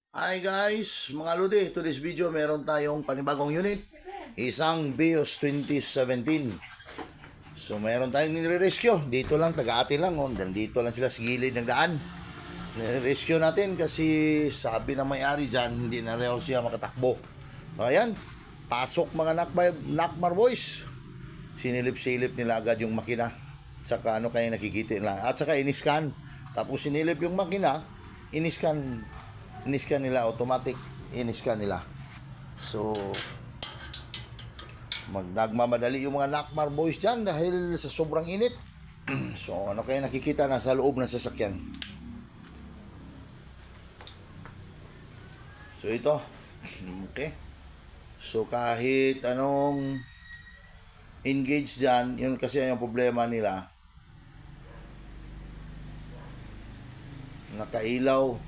Hi guys, mga lodi, today's video meron tayong panibagong unit, isang Bios 2017. So meron tayong nire-rescue, dito lang, taga-ate lang, dito lang sila sa gilid ng daan. Nire-rescue natin kasi sabi ng may-ari dyan, hindi na raw siya makatakbo. So ayan, pasok mga Nakmar boys. Sinilip-silip nila agad yung makina. Tsaka ano kaya nakikita nila. At saka in-scan. Tapos sinilip yung makina, in-scan nila automatic, in-scan nila. So nagmamadali yung mga Nakmar boys dyan dahil sa sobrang init. So ano kaya nakikita na sa loob ng sasakyan. So ito, okay. So kahit anong engage dyan, yun kasi yung problema nila, nakailaw,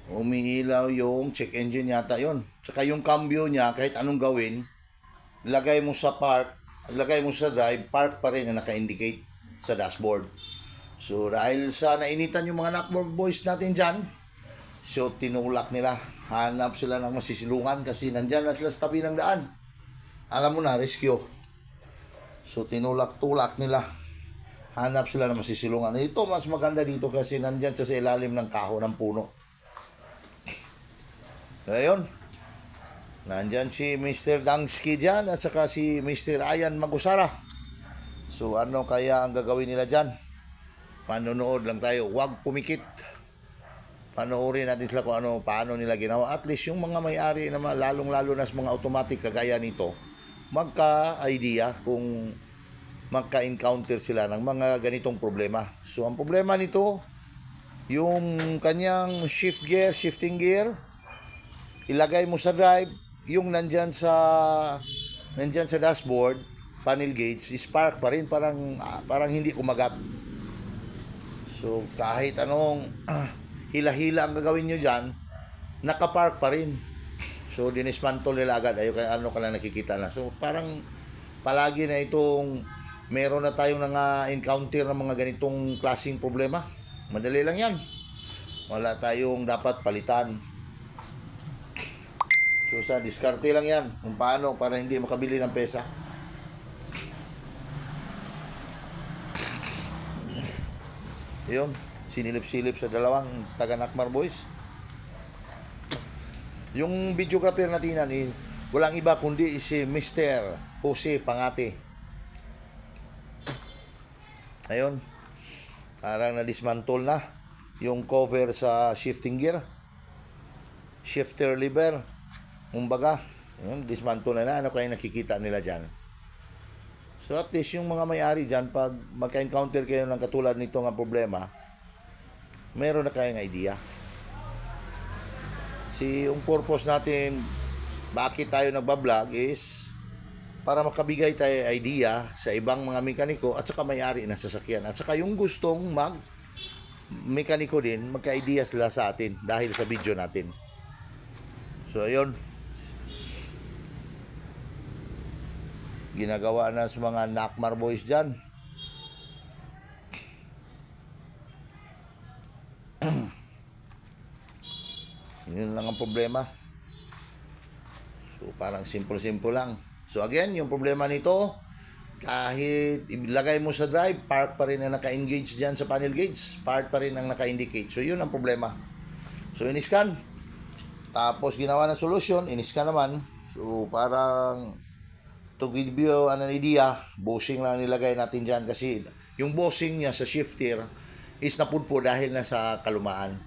umiilaw yung check engine yata yon. Tsaka yung cambio niya, kahit anong gawin, lagay mo sa park, lagay mo sa drive, park pa rin na naka-indicate sa dashboard. So dahil sa nainitan yung mga Nakmar boys natin dyan, so tinulak nila, hanap sila ng masisilungan kasi nandyan na sila sa tabi ng daan. Alam mo na, rescue. So tinulak-tulak nila, hanap sila ng masisilungan. Ito mas maganda dito kasi nandyan sa ilalim ng kahon ng puno. Ngayon, nandyan si Mr. Dangsky dyan at saka si Mr. Ayan Magusara. So ano kaya ang gagawin nila dyan? Panonood lang tayo, huwag pumikit. Panoorin natin sila kung paano nila ginawa. At least yung mga may-ari naman, lalong-lalo na sa mga automatic kagaya nito, magka-idea kung magka-encounter sila ng mga ganitong problema. So ang problema nito, yung kanyang shifting gear, ilagay mo sa drive, yung nandyan sa dashboard, panel gauge, spark pa rin, parang hindi kumagat. So kahit anong hila-hila ang gagawin nyo dyan, nakapark pa rin. So dinismantle nila agad, ano ka lang nakikita na. So parang palagi na itong meron na tayong encounter ng mga ganitong klaseng problema. Madali lang yan, wala tayong dapat palitan. So sa diskarte lang yan kung paano para hindi makabili ng pesa. Yun, sinilip-silip sa dalawang taga Nakmar boys. Yung videographer natin walang iba kundi si Mr. Jose Pangate. Ayun, parang na-dismantle na yung cover sa shifting gear, shifter lever, kumbaga, yun, dismantle na. Ano kaya nakikita nila dyan? So at least yung mga may-ari dyan, pag magka-encounter kayo ng katulad nito nga problema, meron na kayong idea. Yung purpose natin, bakit tayo nagbablog is para makabigay tayo idea sa ibang mga mekaniko at saka may-ari ng sasakyan. At saka yung gustong mekaniko din, magka-idea sila sa atin dahil sa video natin. So ayun, ginagawa na sa mga Nakmar boys dyan. Yun lang ang problema. So parang simple lang. So again, yung problema nito, kahit ilagay mo sa drive, park pa rin ang naka-engage dyan sa panel gauge, park pa rin ang naka-indicate. So yun ang problema. So in-scan, tapos ginawa ng solusyon, in-scan naman. So parang to give you an idea, bushing lang nilagay natin dyan kasi yung bushing niya sa shifter is napudpo dahil nasa kalumaan.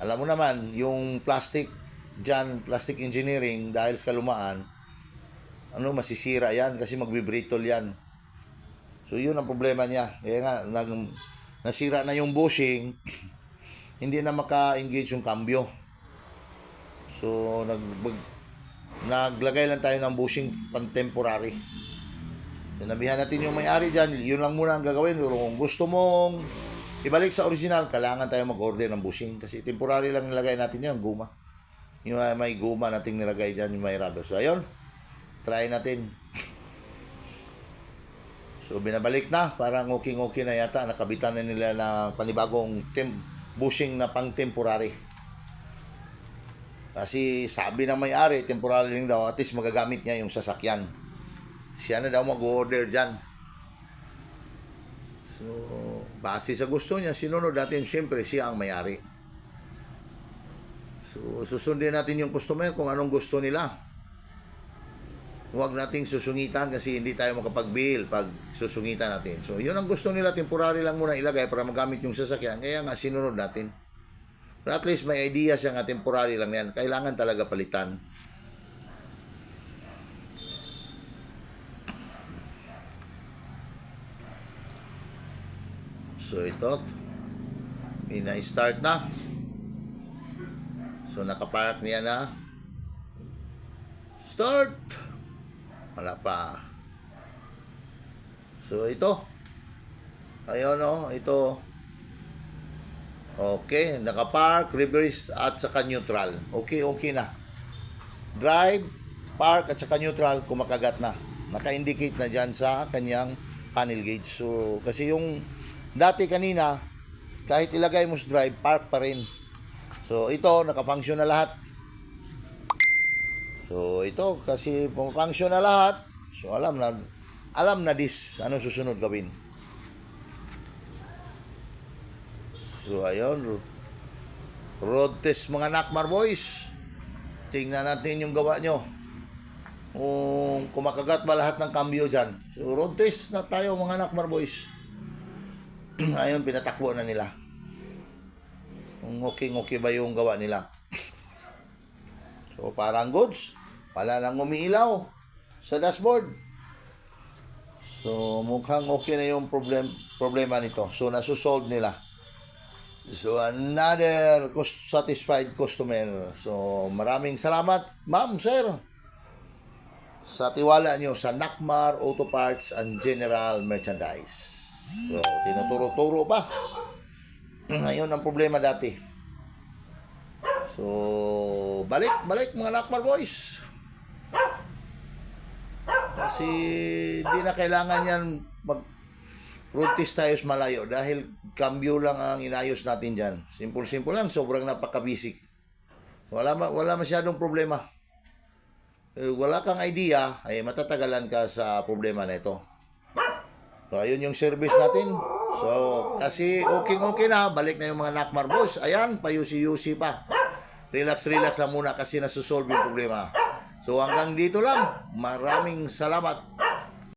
Alam mo naman, yung plastic dyan, plastic engineering, dahil sa kalumaan, masisira yan kasi magbibrittle yan. So yun ang problema niya. Kaya nga, nasira na yung bushing, hindi na maka-engage yung cambio. So naglagay lang tayo ng bushing pan-temporary. Sinabihan natin yung may-ari dyan, yun lang muna ang gagawin. Pero kung gusto mong ibalik sa original, kailangan tayo mag-order ng bushing kasi temporary lang nilagay natin yan, guma. Yung may guma nating nilagay dyan, yung may rubber. So ayun, try natin. So binabalik na, parang okay na yata, nakabitan na nila na panibagong bushing na pang temporary. Kasi sabi ng may-ari, temporary lang daw, at least magagamit niya yung sasakyan. Siya na daw mag-order dyan. So, base sa gusto niya, sinunod natin, siyempre, siya ang may-ari. So, susundin natin yung customer kung anong gusto nila. Huwag nating susungitan kasi hindi tayo makapag-bill pag susungitan natin. So, yun ang gusto nila, temporary lang muna ilagay para magamit yung sasakyan. Kaya nga, sinunod natin. But at least may idea siya nga temporary lang yan. Kailangan talaga palitan. So, ito. Ina-start na. So, nakapark niya na. Start! Wala pa. So, ito. Ayun, oh. Ito. Okay. Nakapark, reverse, at saka neutral. Okay, okay na. Drive, park, at saka neutral, kumakagat na. Naka-indicate na dyan sa kanyang panel gauge. So, kasi yung dati kanina, kahit ilagay mo sa drive, park pa rin. So, ito, naka-function na lahat. So, ito, kasi function na lahat. So, alam na this, ano susunod gawin. So, ayun. Road test mga Nakmar boys. Tingnan natin yung gawa nyo. Kung kumakagat ba lahat ng cambio dyan. So, road test na tayo mga Nakmar boys. Ayun, pinatakbo na nila. Kung okay ba yung gawa nila. So, parang goods. Wala nang umiilaw sa dashboard. So, mukhang okay na yung problema nito. So, nasusolve nila. So, another satisfied customer. So, maraming salamat, ma'am, sir, sa tiwala nyo sa Nakmar Auto Parts and General Merchandise. So, tinuturo-turo pa. Ngayon ang problema dati. So, balik mga Nakmar boys. Kasi hindi na kailangan yan road test tayo sa malayo dahil cambio lang ang inayos natin dyan. Simple lang, sobrang napaka-basic. Wala masyadong problema. Wala kang idea, ay matatagalan ka sa problema na ito. So, ayun yung service natin. So, kasi okay na, balik na yung mga Nakmar boys. Ayan, payusi-yusi pa. Relax lang muna kasi nasusolve yung problema. So, hanggang dito lang. Maraming salamat.